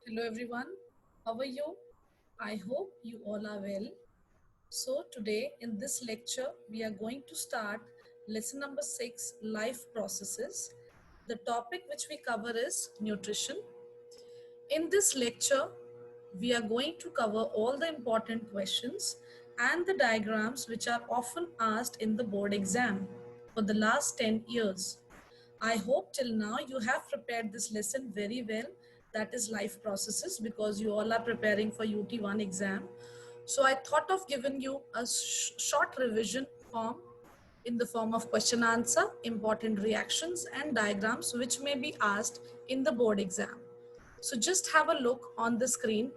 Hello everyone, how are you? I hope you all are well. So today in this lecture we are going to start lesson number 6, life processes. The topic which we cover is nutrition. In this lecture we are going to cover all the important questions and the diagrams which are often asked in the board exam for the last 10 years. I hope till now you have prepared this lesson very well, that is life processes, because you all are preparing for UT1 exam. So I thought of giving you a short revision form in the form of question answer, important reactions and diagrams which may be asked in the board exam. So just have a look on the screen,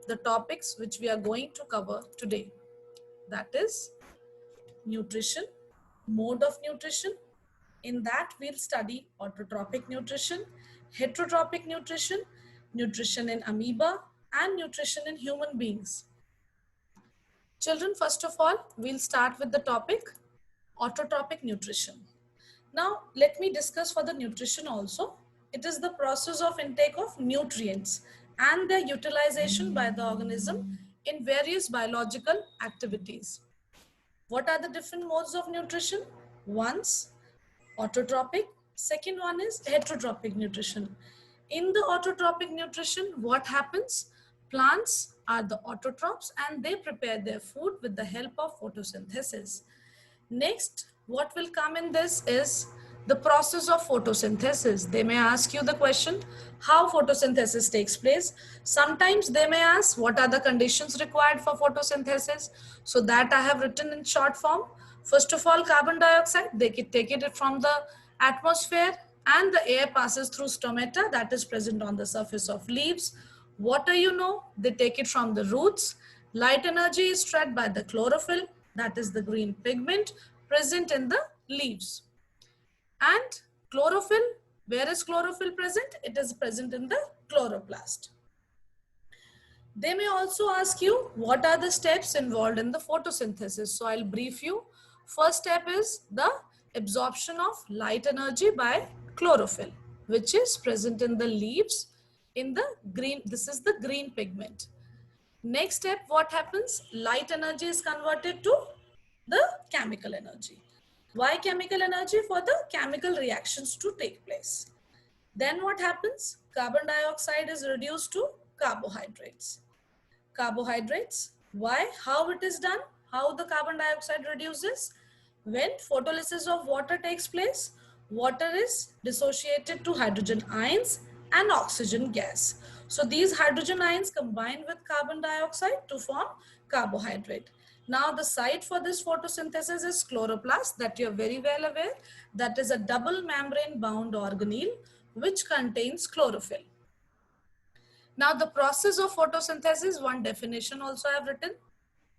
the topics which we are going to cover today. That is nutrition, mode of nutrition. In that, we'll study autotrophic nutrition, heterotrophic nutrition, nutrition in amoeba, and nutrition in human beings. Children, first of all, we'll start with the topic autotrophic nutrition. Now, let me discuss for the nutrition also. It is the process of intake of nutrients and their utilization by the organism in various biological activities. What are the different modes of nutrition? One's autotrophic, second one is heterotrophic nutrition. In the autotrophic nutrition, what happens? Plants are the autotrophs and they prepare their food with the help of photosynthesis. Next, what will come in this is the process of photosynthesis. They may ask you the question, how photosynthesis takes place. Sometimes they may ask, what are the conditions required for photosynthesis? So that I have written in short form. First of all, carbon dioxide, they can take it from the atmosphere and the air passes through stomata that is present on the surface of leaves. Water, they take it from the roots. Light energy is trapped by the chlorophyll, that is the green pigment present in the leaves. And chlorophyll, where is chlorophyll present? It is present in the chloroplast. They may also ask you what are the steps involved in the photosynthesis. So I'll brief you. First step is the absorption of light energy by chlorophyll, which is present in the leaves in the green. This is the green pigment. Next step, what happens? Light energy is converted to the chemical energy. Why chemical energy? For the chemical reactions to take place. Then what happens? Carbon dioxide is reduced to carbohydrates. Carbohydrates, why? How it is done? How the carbon dioxide reduces? When photolysis of water takes place, water is dissociated to hydrogen ions and oxygen gas. So these hydrogen ions combine with carbon dioxide to form carbohydrate. Now the site for this photosynthesis is chloroplast, that you are very well aware. That is a double membrane bound organelle which contains chlorophyll. Now the process of photosynthesis, one definition also I have written.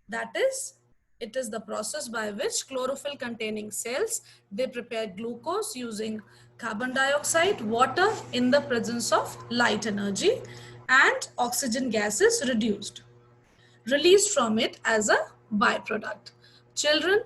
That is, it is the process by which chlorophyll containing cells, they prepare glucose using carbon dioxide, water in the presence of light energy, and oxygen gas is released from it as a byproduct. Children,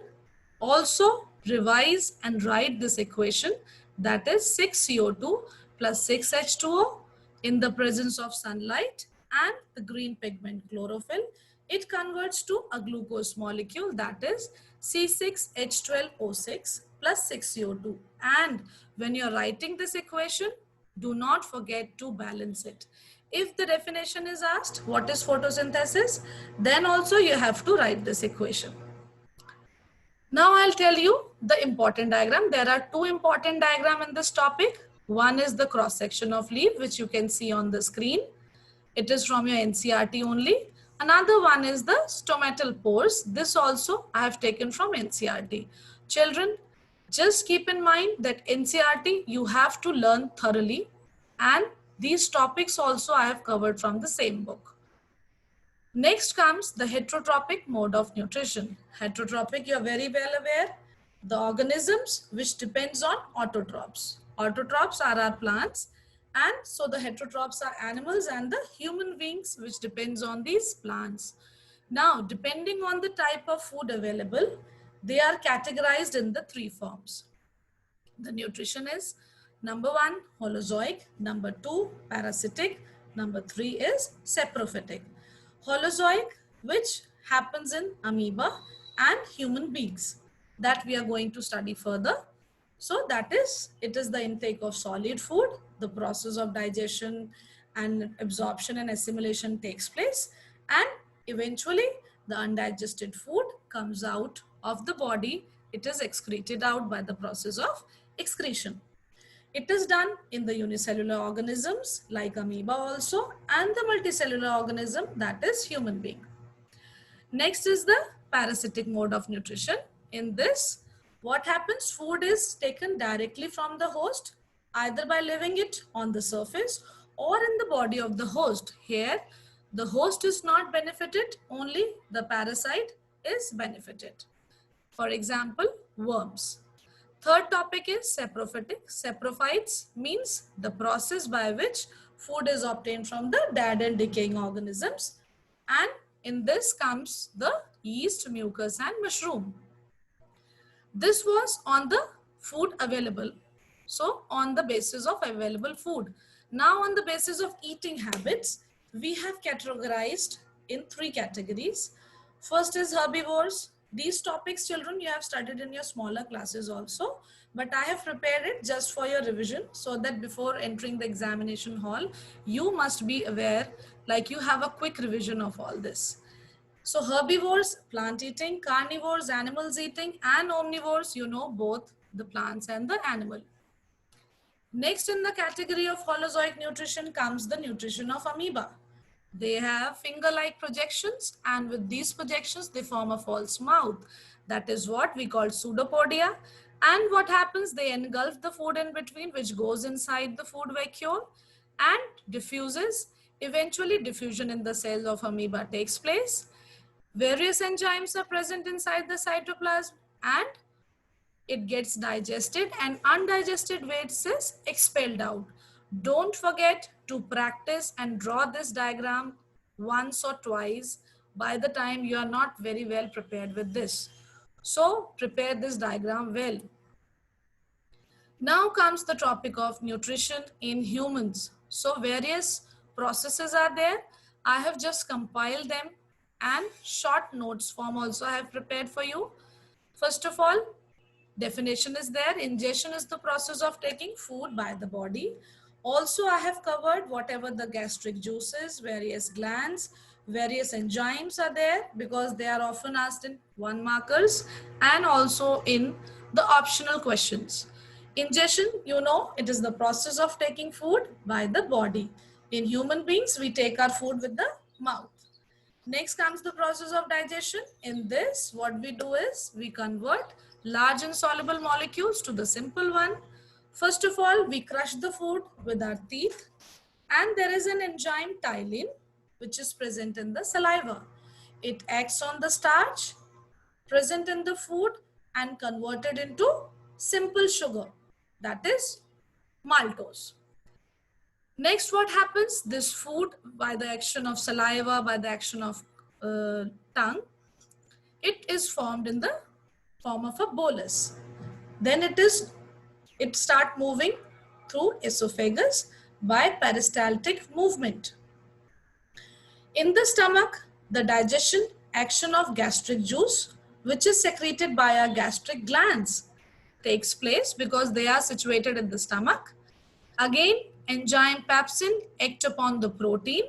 also revise and write this equation, that is 6CO2 plus 6H2O in the presence of sunlight and the green pigment chlorophyll. It converts to a glucose molecule, that is C6H12O6 plus 6CO2. And when you're writing this equation, do not forget to balance it. If the definition is asked, what is photosynthesis? Then also you have to write this equation. Now I'll tell you the important diagram. There are two important diagrams in this topic. One is the cross section of leaf, which you can see on the screen. It is from your NCERT only. Another one is the stomatal pores. This also I have taken from NCERT. Children, just keep in mind that NCERT you have to learn thoroughly, and these topics also I have covered from the same book. Next comes the heterotrophic mode of nutrition. Heterotrophic, you are very well aware, the organisms which depends on autotrophs. Autotrophs are our plants, and so the heterotrophs are animals and the human beings which depends on these plants. Now, depending on the type of food available, they are categorized in the three forms. The nutrition is number 1, holozoic, number 2, parasitic, Number 3 is saprophytic. Holozoic, which happens in amoeba and human beings, that we are going to study further. So that is, it is the intake of solid food, the process of digestion and absorption and assimilation takes place, and eventually the undigested food comes out of the body. It is excreted out by the process of excretion. It is done in the unicellular organisms like amoeba also, and the multicellular organism, that is human being. Next is the parasitic mode of nutrition. In this, what happens? Food is taken directly from the host, either by leaving it on the surface or in the body of the host. Here, the host is not benefited, only the parasite is benefited. For example, worms. Third topic is saprophytic. Saprophytes means the process by which food is obtained from the dead and decaying organisms. And in this comes the yeast, mucus and mushroom. This was on the food available. So on the basis of available food. Now on the basis of eating habits, we have categorized in 3 categories. First is herbivores. These topics, children, you have studied in your smaller classes also, but I have prepared it just for your revision so that before entering the examination hall, you must be aware, like you have a quick revision of all this. So herbivores, plant eating, carnivores, animals eating, and omnivores, you know, both the plants and the animal. Next in the category of holozoic nutrition comes the nutrition of amoeba. They have finger-like projections, and with these projections, they form a false mouth. That is what we call pseudopodia. And what happens? They engulf the food in between, which goes inside the food vacuole and diffuses. Eventually, diffusion in the cells of amoeba takes place. Various enzymes are present inside the cytoplasm and it gets digested, and undigested waste is expelled out. Don't forget to practice and draw this diagram once or twice by the time you are not very well prepared with this. So prepare this diagram well. Now comes the topic of nutrition in humans. So various processes are there. I have just compiled them and short notes form also I have prepared for you. First of all, definition is there. Ingestion is the process of taking food by the body. Also, I have covered whatever the gastric juices, various glands, various enzymes are there because they are often asked in 1 markers and also in the optional questions. Ingestion, you know, it is the process of taking food by the body. In human beings, we take our food with the mouth. Next comes the process of digestion. In this, what we do is we convert large insoluble molecules to the simple one. First of all, we crush the food with our teeth, and there is an enzyme ptyalin which is present in the saliva. It acts on the starch present in the food and converted into simple sugar, that is maltose. Next, what happens? This food, by the action of saliva, by the action of tongue, it is formed in the form of a bolus. Then it start moving through esophagus by peristaltic movement. In the stomach, the digestion action of gastric juice, which is secreted by our gastric glands, takes place because they are situated in the stomach. Again, enzyme pepsin act upon the protein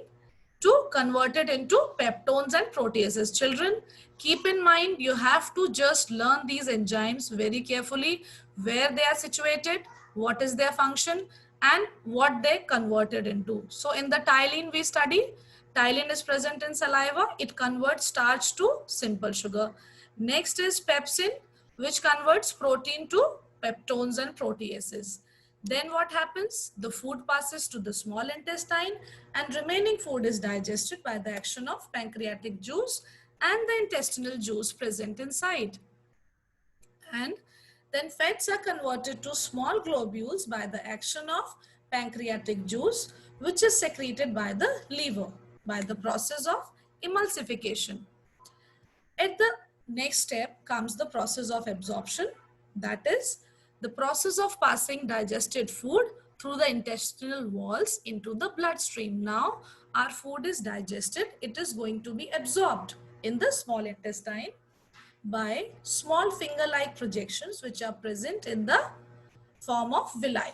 to convert it into peptones and proteases. Children, keep in mind you have to just learn these enzymes very carefully, where they are situated, what is their function, and what they converted into. So in the ptyalin we study, ptyalin is present in saliva. It converts starch to simple sugar. Next is pepsin, which converts protein to peptones and proteases. Then what happens? The food passes to the small intestine and remaining food is digested by the action of pancreatic juice and the intestinal juice present inside. And then fats are converted to small globules by the action of pancreatic juice, which is secreted by the liver by the process of emulsification. At the next step comes the process of absorption, that is the process of passing digested food through the intestinal walls into the bloodstream. Now our food is digested. It is going to be absorbed in the small intestine by small finger-like projections which are present in the form of villi.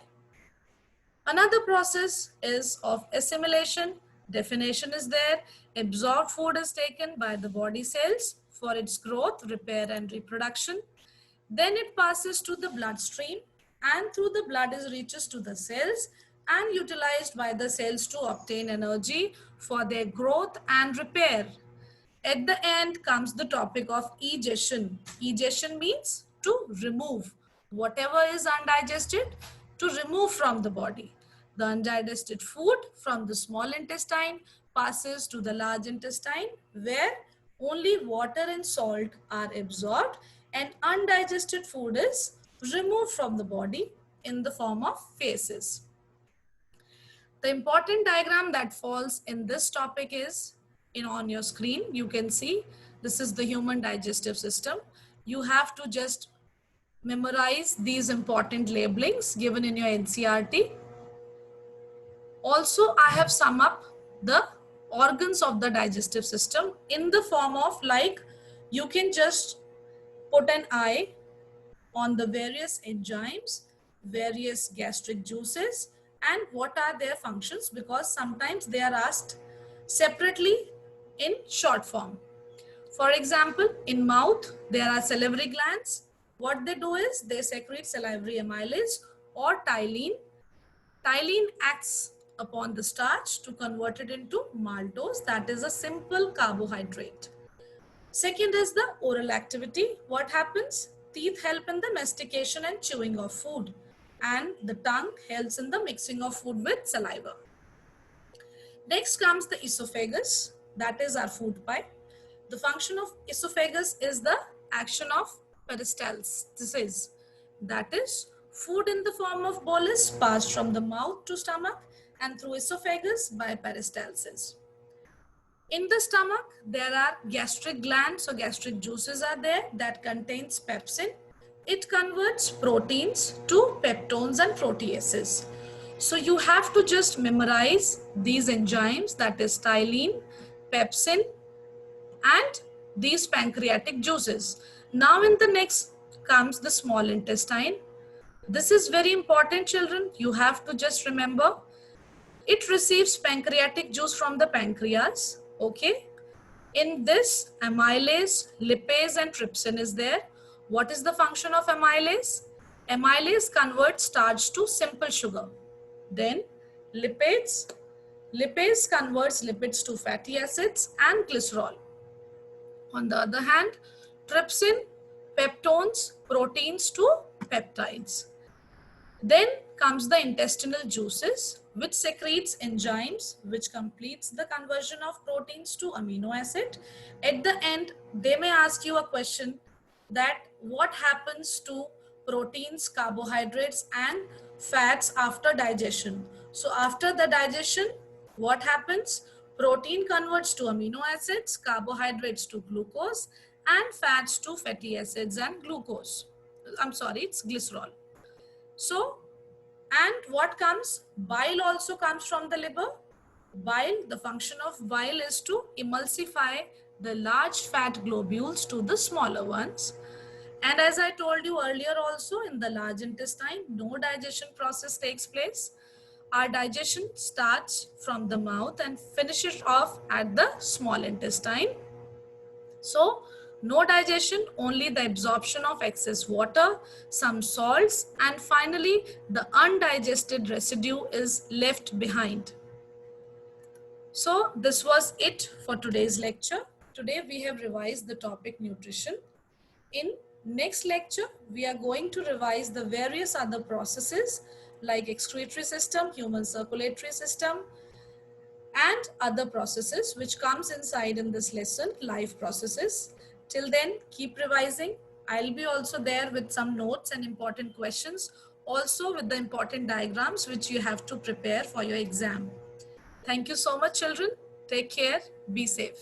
Another process is of assimilation. Definition is there. Absorbed food is taken by the body cells for its growth, repair and reproduction. Then it passes to the bloodstream and through the blood it reaches to the cells and utilized by the cells to obtain energy for their growth and repair. At the end comes the topic of egestion. Egestion means to remove whatever is undigested, to remove from the body. The undigested food from the small intestine passes to the large intestine where only water and salt are absorbed and undigested food is removed from the body in the form of feces. The important diagram that falls in this topic is on your screen. You can see this is the human digestive system. You have to just memorize these important labelings given in your NCERT. Also, I have summed up the organs of the digestive system in the form of, like, you can just put an eye on the various enzymes, various gastric juices, and what are their functions, because sometimes they are asked separately in short form. For example, in mouth, there are salivary glands. What they do is they secrete salivary amylase or ptyalin. Ptyalin acts upon the starch to convert it into maltose, that is a simple carbohydrate. Second is the oral activity. What happens? Teeth help in the mastication and chewing of food, and the tongue helps in the mixing of food with saliva. Next comes the esophagus, that is our food pipe. The function of esophagus is the action of peristalsis, that is food in the form of bolus passed from the mouth to stomach and through esophagus by peristalsis. In the stomach, there are gastric glands, so gastric juices are there that contains pepsin. It converts proteins to peptones and proteases. So you have to just memorize these enzymes, that is ptyalin, pepsin, and these pancreatic juices. Now in the next comes the small intestine. This is very important, children. You have to just remember it receives pancreatic juice from the pancreas. Okay. In this, amylase, lipase and trypsin is there. What is the function of amylase? Amylase converts starch to simple sugar. Then lipase converts lipids to fatty acids and glycerol. On the other hand, trypsin, peptones, proteins to peptides. Then comes the intestinal juices, which secretes enzymes, which completes the conversion of proteins to amino acid. At the end, they may ask you a question that what happens to proteins, carbohydrates, and fats after digestion. So after the digestion, what happens? Protein converts to amino acids, carbohydrates to glucose, and fats to fatty acids and glucose. It's glycerol. So, and what comes? Bile also comes from the liver. Bile, the function of bile is to emulsify the large fat globules to the smaller ones. And as I told you earlier also, in the large intestine, no digestion process takes place. Our digestion starts from the mouth and finishes off at the small intestine. So, no digestion, only the absorption of excess water, some salts, and finally the undigested residue is left behind. So this was it for today's lecture. Today we have revised the topic nutrition. In next lecture, we are going to revise the various other processes like excretory system, human circulatory system, and other processes which comes inside in this lesson, life processes. Till then, keep revising. I'll be also there with some notes and important questions, also with the important diagrams which you have to prepare for your exam. Thank you so much, children. Take care. Be safe.